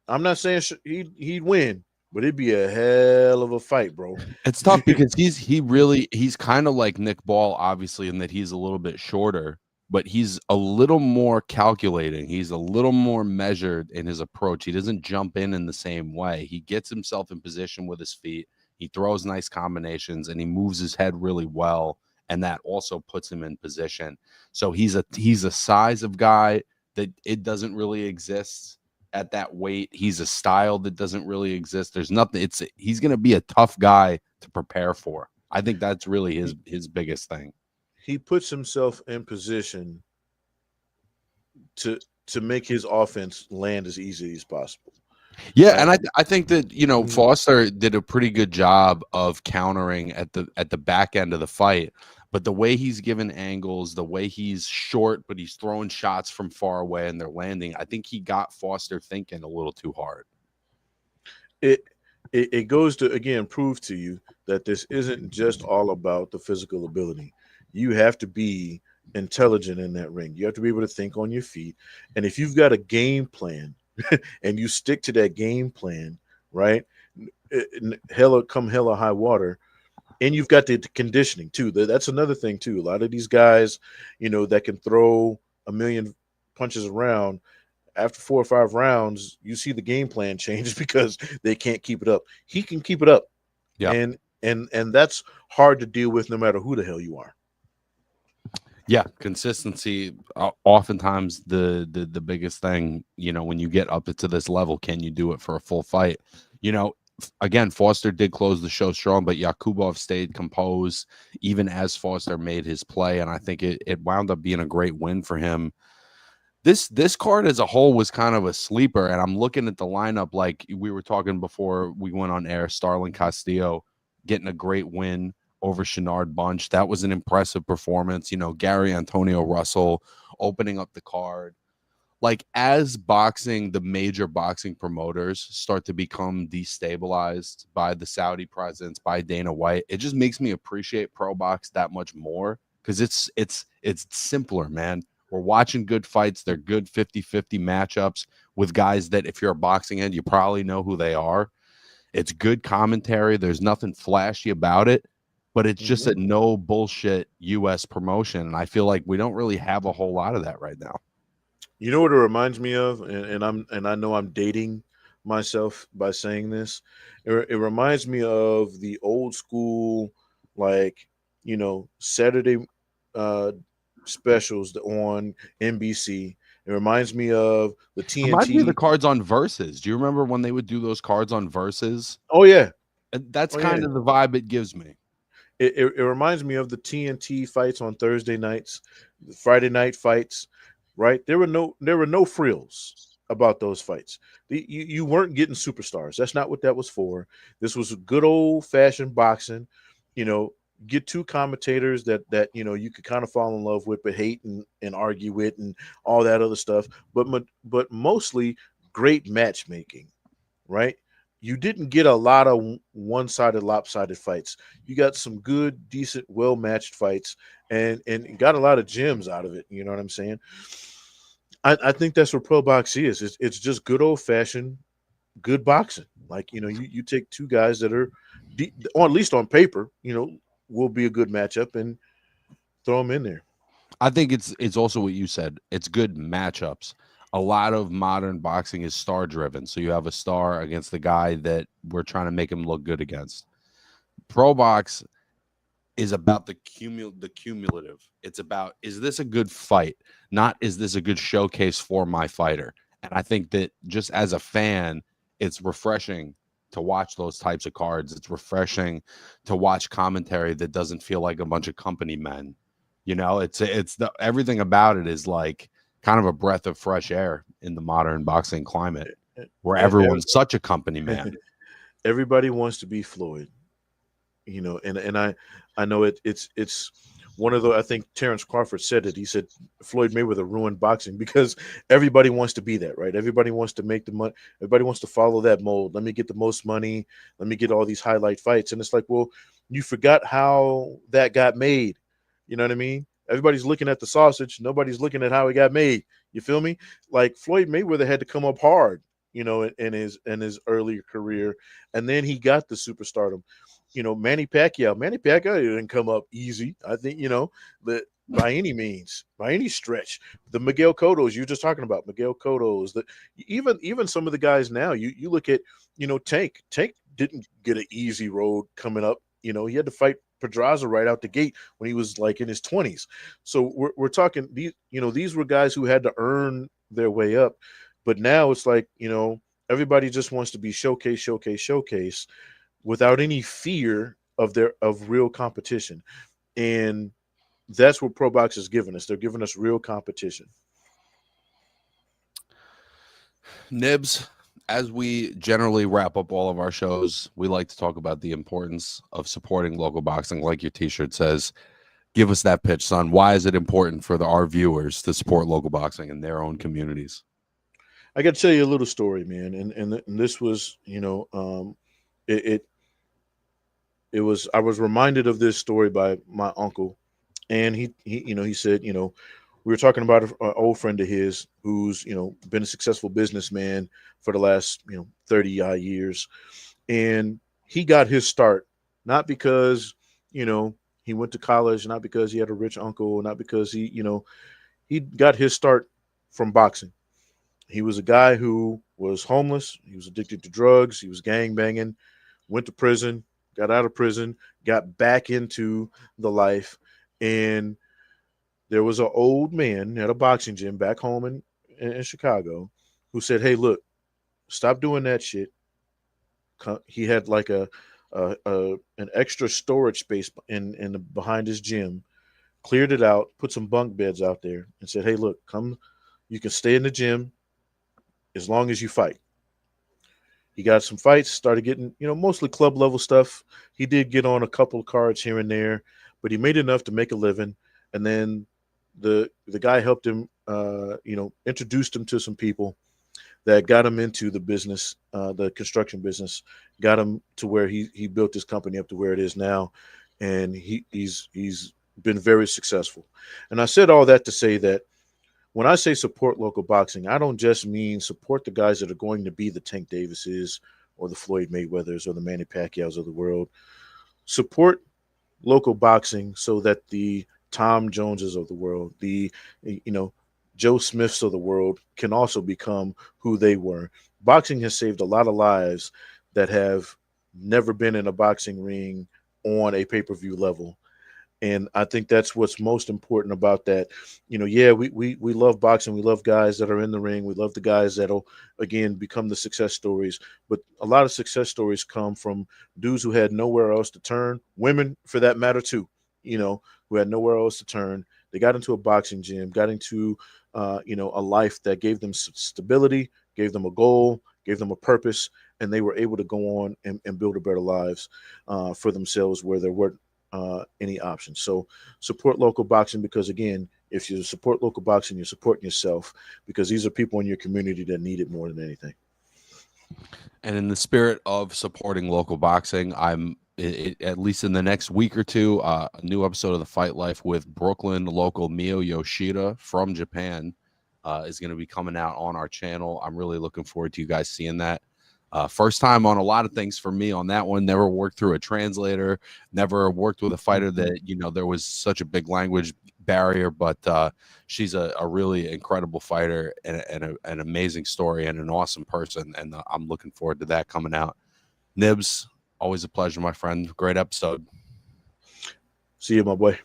I'm not saying he'd win, but it'd be a hell of a fight, bro. It's tough because he's kind of like Nick Ball, obviously, in that he's a little bit shorter, but he's a little more calculating. He's a little more measured in his approach. He doesn't jump in the same way. He gets himself in position with his feet. He throws nice combinations and he moves his head really well, and that also puts him in position. So he's a size of guy that it doesn't really exist at that weight. He's a style that doesn't really exist. There's nothing. He's going to be a tough guy to prepare for. I think that's really his biggest thing. He puts himself in position to make his offense land as easy as possible. Yeah, and I think that Foster did a pretty good job of countering at the back end of the fight. But the way he's given angles, the way he's short, but he's throwing shots from far away and they're landing, I think he got Foster thinking a little too hard. It goes to, again, prove to you that this isn't just all about the physical ability. You have to be intelligent in that ring. You have to be able to think on your feet. And if you've got a game plan and you stick to that game plan, right? Hella high water. And you've got the conditioning too. That's another thing too. A lot of these guys, that can throw a million punches around, after 4 or 5 rounds, you see the game plan change because they can't keep it up. He can keep it up. Yeah. And that's hard to deal with no matter who the hell you are. Yeah, consistency, oftentimes the biggest thing, when you get up to this level. Can you do it for a full fight? Again, Foster did close the show strong, but Yaqubov stayed composed even as Foster made his play, and I think it wound up being a great win for him. This card as a whole was kind of a sleeper, and I'm looking at the lineup like we were talking before we went on air. Starlin Castillo getting a great win over Shenard Bunch. That was an impressive performance. Gary Antonio Russell opening up the card. Like, as the major boxing promoters start to become destabilized by the Saudi presence, by Dana White, it just makes me appreciate pro box that much more, because it's simpler, man. We're watching good fights. They're good 50-50 matchups with guys that, if you're a boxing head, you probably know who they are. It's good commentary. There's nothing flashy about it, but it's just a no bullshit U.S. promotion. And I feel like we don't really have a whole lot of that right now. You know what it reminds me of, and I know I'm dating myself by saying this. It reminds me of the old school, like, Saturday specials on NBC. It reminds me of the TNT. Reminds me of the cards on Versus. Do you remember when they would do those cards on Versus? Oh yeah, that's kind of the vibe it gives me. It reminds me of the TNT fights on Thursday nights, the Friday night fights. Right? There were no frills about those fights. You weren't getting superstars. That's not what that was for. This was good old fashioned boxing. Get two commentators that you could kind of fall in love with, but hate and argue with, and all that other stuff. But mostly great matchmaking, right? You didn't get a lot of one-sided, lopsided fights. You got some good, decent, well-matched fights, and got a lot of gems out of it. You know what I'm saying? I think that's what pro box is. It's just good old-fashioned, good boxing. Like, you take two guys that are, or at least on paper, will be a good matchup, and throw them in there. I think it's also what you said. It's good matchups. a lot of modern boxing is star driven. So you have a star against the guy that we're trying to make him look good against. Pro box is about the cumulative. It's about, is this a good fight? Not, is this a good showcase for my fighter? And I think that just as a fan, it's refreshing to watch those types of cards. It's refreshing to watch commentary that doesn't feel like a bunch of company men. You know, it's the everything about it is like kind of a breath of fresh air in the modern boxing climate where everyone's such a company man. Everybody wants to be Floyd, you know, and I know it's one of the, I think Terrence Crawford said it. He said Floyd Mayweather ruined boxing because everybody wants to be that, right? Everybody wants to make the money. Everybody wants to follow that mold. Let me get the most money. Let me get all these highlight fights. And it's like, well, you forgot how that got made. You know what I mean? Everybody's looking at the sausage. Nobody's looking at how it got made. You feel me? Like Floyd Mayweather had to come up hard, you know, in his earlier career, and then he got the superstardom. You know, Manny Pacquiao didn't come up easy. I think, you know, that by any means, by any stretch. The Miguel Cottos you were just talking about, Miguel Cottos, even some of the guys now, you look at, you know, Tank didn't get an easy road coming up. You know, he had to fight Pedraza right out the gate when he was like in his 20s. So we're talking these, you know, these were guys who had to earn their way up. But now it's like, you know, everybody just wants to be showcase without any fear of real competition. And that's what Pro Box is giving us. They're giving us real competition. Nibs, as we generally wrap up all of our shows, we like to talk about the importance of supporting local boxing. Like your t-shirt says, give us that pitch, son. Why is it important for our viewers to support local boxing in their own communities? I got to tell you a little story, man. And this was, you know, it was, I was reminded of this story by my uncle, and he you know, he said, you know, we were talking about an old friend of his who's, you know, been a successful businessman for the last, you know, 30 odd years. And he got his start not because, you know, he went to college, not because he had a rich uncle, not because he, you know, he got his start from boxing. He was a guy who was homeless. He was addicted to drugs. He was gang banging, went to prison, got out of prison, got back into the life. And there was an old man at a boxing gym back home in Chicago who said, "Hey, look, stop doing that shit." He had like an extra storage space behind his gym, cleared it out, put some bunk beds out there, and said, "Hey, look, come, you can stay in the gym as long as you fight." He got some fights, started getting, you know, mostly club level stuff. He did get on a couple of cards here and there, but he made enough to make a living. And then the guy helped him, you know, introduced him to some people that got him into the business, the construction business, got him to where he built his company up to where it is now, and he's been very successful. And I said all that to say that when I say support local boxing, I don't just mean support the guys that are going to be the Tank Davises or the Floyd Mayweathers or the Manny Pacquiaos of the world. Support local boxing so that the Tom Joneses of the world, the, you know, Joe Smiths of the world can also become who they were. Boxing has saved a lot of lives that have never been in a boxing ring on a pay-per-view level. And I think that's what's most important about that. You know, yeah, we love boxing. We love guys that are in the ring. We love the guys that'll, again, become the success stories. But a lot of success stories come from dudes who had nowhere else to turn, women for that matter too, you know, who had nowhere else to turn. They got into a boxing gym, got into, you know, a life that gave them stability, gave them a goal, gave them a purpose, and they were able to go on and build a better lives for themselves where there weren't any options. So support local boxing, because again, if you support local boxing, you're supporting yourself, because these are people in your community that need it more than anything. And in the spirit of supporting local boxing, at least in the next week or two, a new episode of The Fight Life with Brooklyn local Mio Yoshida from Japan is going to be coming out on our channel. I'm really looking forward to you guys seeing that. First time on a lot of things for me on that one. Never worked through a translator, never worked with a fighter that, you know, there was such a big language barrier, but she's a really incredible fighter and an amazing story and an awesome person. And I'm looking forward to that coming out. Nibs, always a pleasure, my friend. Great episode. See you, my boy.